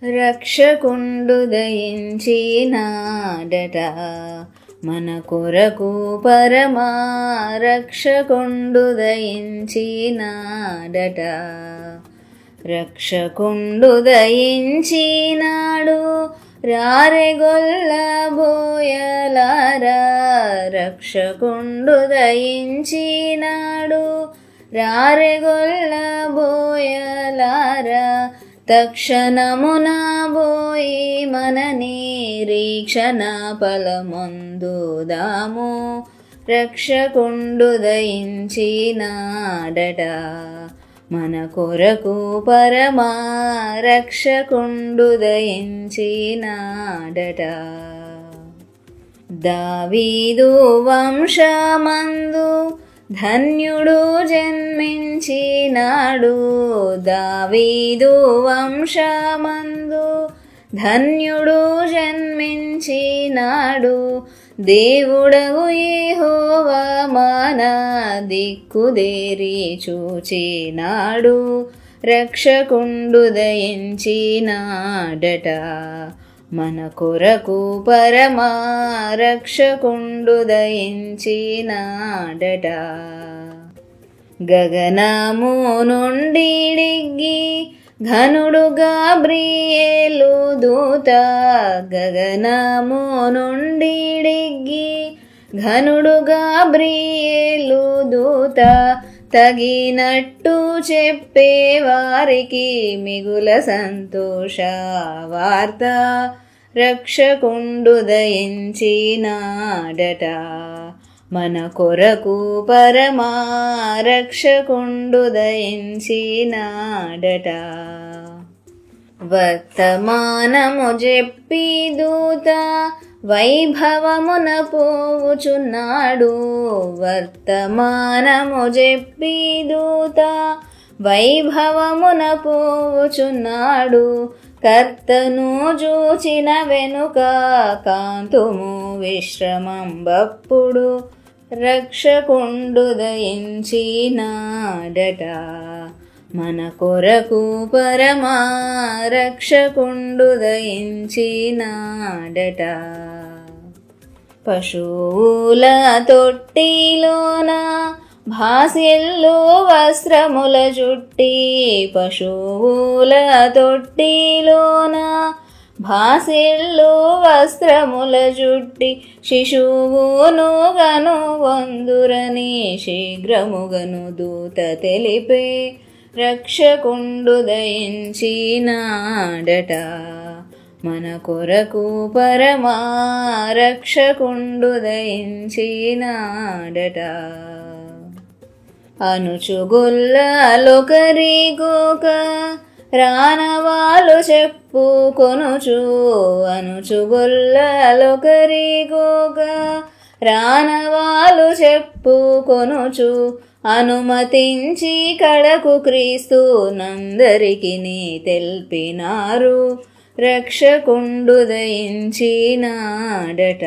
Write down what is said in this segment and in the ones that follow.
రక్షకుండు దయించినాడట మన కొరకు పరమా రక్షకుండు దయించినాడట. రక్షకుండు దయించినాడు రారెగొల్ల బోయలారా. రక్షకుండు దయించినాడు రారెగొల్ల బోయలారా. తక్షణమున బోయి మన నిరీక్షణ ఫలమొందుదాము. రక్షకుండు దయించినాడట మన కొరకు పరమా రక్షకుండు దయించినాడట. దావీదు వంశమందు ధన్యుడు జన్మించినాడు. దావీదు వంశమందు ధన్యుడు జన్మించినాడు. దేవుడవు యెహోవా మన దిక్కుదేరి చూచినాడు. రక్షకుండు దయించినాడట మన కొరకు పరమా రక్షకుండు దయించినాడట. గగనము నుండి డిగ్గి ఘనుడు గాబ్రియేలు దూత. గగనము నుండి డిగ్గి ఘనుడు గాబ్రియేలు దూత. తగినట్టు చెప్పేవారికి మిగుల సంతోష వార్త. రక్షకుండు దయించినాడట మన కొరకు పరమా రక్షకుండు దయించినాడట. వర్తమానము చెప్పి దూత వైభవమున పోవుచున్నాడు. వర్తమానము చెప్పి దూత వైభవమున పోవుచున్నాడు. కర్తను చూచిన వెనుక కాంతుము విశ్రమం బప్పుడు. రక్షకుండు దయించినాడట మన కొరకు పరమా రక్షకుండు దయించినాడట. పశువుల తొట్టిలోన భాసిల్లు వస్త్రముల జుట్టి. పశువుల తొట్టిలోన భాసిల్లు వస్త్రముల జుట్టి. శిశువును గను వందురని శీఘ్రముగను దూత తెలిపే. రక్షకుండు దయించినాడట మన కొరకు పరమా రక్షకుండు దయించినాడట. అనుచుగొల్లలొకరిగొక రానవాలు చెప్పుకొనుచు. అనుచుగొల్లలొకరిగొక రానవాలు చెప్పుకొనుచు. అనుమతించి కడకు క్రీస్తు నందరికి తెల్పినారు. రక్షకుండు దయించినాడట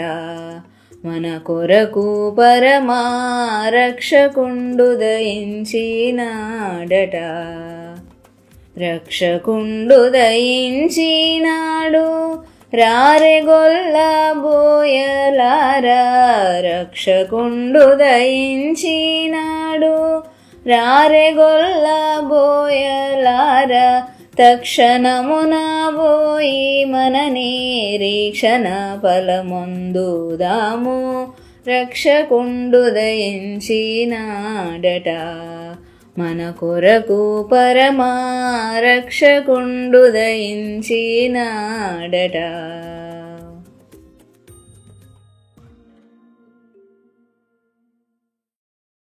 మన కొరకు పరమా రక్షకుండు దయించినాడట. రక్షకుండు దయించినాడు రారెగొల్ల బోయలారా. రక్షకుండు దయించినాడు రారెగొల్ల బోయలారా. తక్షణమున బోయి మన నిరీక్షణ ఫలమొందుదాము. రక్షకుండు దయించినాడట మన కొరకు పరమా రక్షకుండు దయించినాడట.